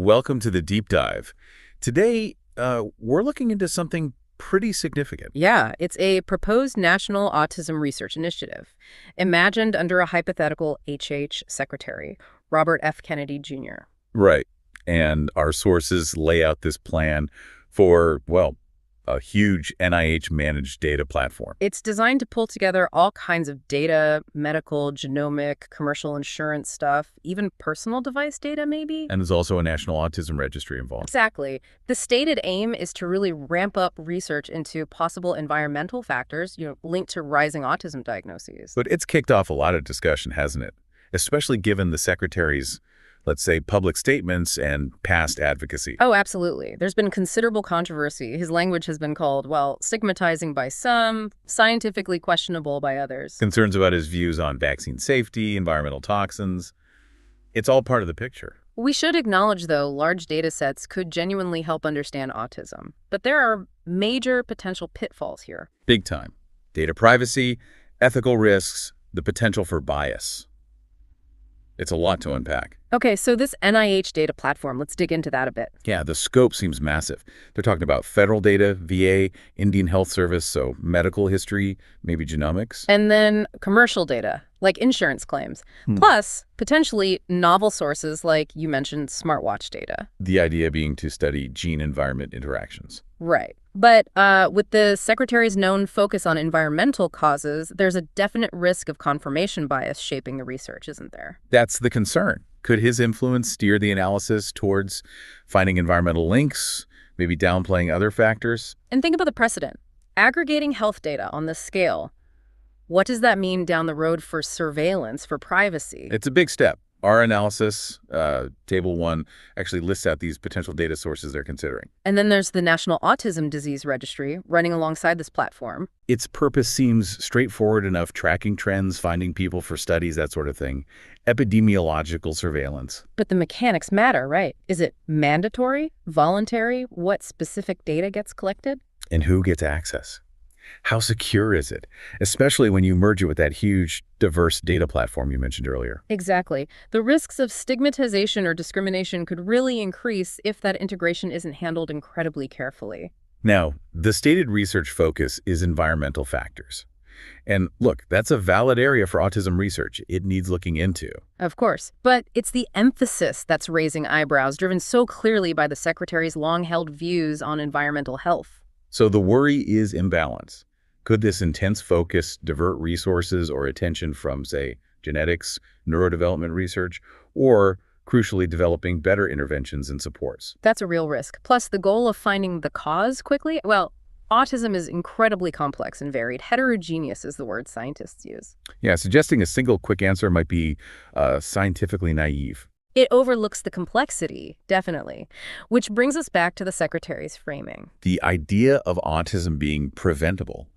Welcome to the deep dive. Today, we're looking into something pretty significant. Yeah, it's a proposed national autism research initiative, imagined under a hypothetical HH secretary, Robert F. Kennedy Jr. Right. And our sources lay out this plan for, well, a huge NIH-managed data platform. It's designed to pull together all kinds of data, medical, genomic, commercial insurance stuff, even personal device data, maybe? And there's also a national autism registry involved. Exactly. The stated aim is to really ramp up research into possible environmental factors, linked to rising autism diagnoses. But it's kicked off a lot of discussion, hasn't it? Especially given the secretary's, let's say, public statements and past advocacy. Oh, absolutely. There's been considerable controversy. His language has been called, well, stigmatizing by some, scientifically questionable by others. Concerns about his views on vaccine safety, environmental toxins. It's all part of the picture. We should acknowledge, though, large data sets could genuinely help understand autism. But there are major potential pitfalls here. Big time. Data privacy, ethical risks, the potential for bias. It's a lot to unpack. Okay, so this NIH data platform, let's dig into that a bit. Yeah, the scope seems massive. They're talking about federal data, VA, Indian Health Service, so medical history, maybe genomics. And then commercial data, like insurance claims. Plus, potentially novel sources like you mentioned smartwatch data. The idea being to study gene-environment interactions. Right. But with the secretary's known focus on environmental causes, there's a definite risk of confirmation bias shaping the research, isn't there? That's the concern. Could his influence steer the analysis towards finding environmental links, maybe downplaying other factors? And think about the precedent. Aggregating health data on this scale, what does that mean down the road for surveillance, for privacy? It's a big step. Our analysis, Table 1, actually lists out these potential data sources they're considering. And then there's the National Autism Disease Registry running alongside this platform. Its purpose seems straightforward enough: tracking trends, finding people for studies, that sort of thing. Epidemiological surveillance. But the mechanics matter, right? Is it mandatory, voluntary, what specific data gets collected? And who gets access? How secure is it? Especially when you merge it with that huge, diverse data platform you mentioned earlier. Exactly. The risks of stigmatization or discrimination could really increase if that integration isn't handled incredibly carefully. Now, the stated research focus is environmental factors. And look, that's a valid area for autism research. It needs looking into. Of course. But it's the emphasis that's raising eyebrows, driven so clearly by the secretary's long-held views on environmental health. So the worry is imbalance. Could this intense focus divert resources or attention from, say, genetics, neurodevelopment research, or, crucially, developing better interventions and supports? That's a real risk. Plus, the goal of finding the cause quickly, well, autism is incredibly complex and varied. Heterogeneous is the word scientists use. Yeah, suggesting a single quick answer might be scientifically naive. It overlooks the complexity, definitely, which brings us back to the secretary's framing. The idea of autism being preventable.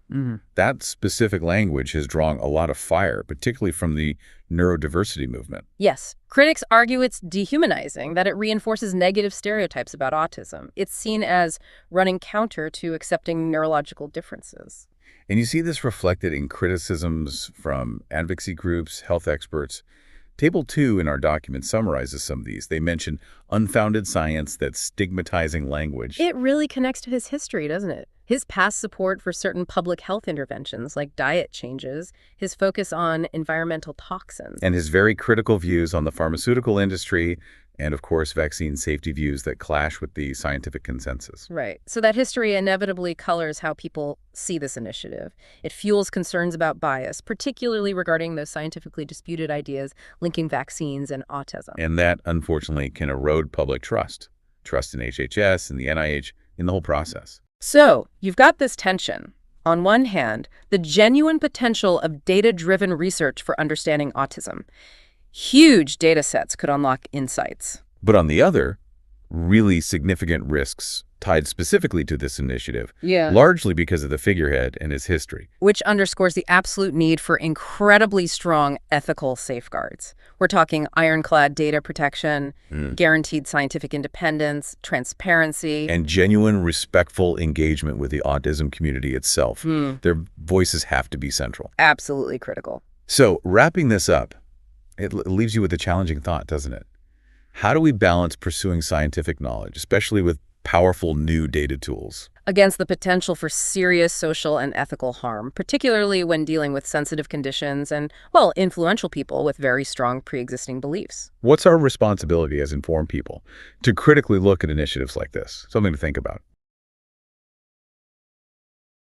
That specific language has drawn a lot of fire, particularly from the neurodiversity movement. Yes. Critics argue it's dehumanizing, that it reinforces negative stereotypes about autism. It's seen as running counter to accepting neurological differences. And you see this reflected in criticisms from advocacy groups, health experts. Table 2 in our document summarizes some of these. They mention unfounded science that's stigmatizing language. It really connects to his history, doesn't it? His past support for certain public health interventions like diet changes, his focus on environmental toxins. And his very critical views on the pharmaceutical industry and, of course, vaccine safety views that clash with the scientific consensus. Right. So that history inevitably colors how people see this initiative. It fuels concerns about bias, particularly regarding those scientifically disputed ideas linking vaccines and autism. And that, unfortunately, can erode public trust. Trust in HHS and the NIH, in the whole process. So you've got this tension. On one hand, the genuine potential of data-driven research for understanding autism. Huge data sets could unlock insights. But on the other, really significant risks tied specifically to this initiative, largely because of the figurehead and his history. Which underscores the absolute need for incredibly strong ethical safeguards. We're talking ironclad data protection, guaranteed scientific independence, transparency. And genuine, respectful engagement with the autism community itself. Their voices have to be central. Absolutely critical. So, wrapping this up, it leaves you with a challenging thought, doesn't it? How do we balance pursuing scientific knowledge, especially with powerful new data tools? Against the potential for serious social and ethical harm, particularly when dealing with sensitive conditions and, well, influential people with very strong pre-existing beliefs. What's our responsibility as informed people to critically look at initiatives like this? Something to think about.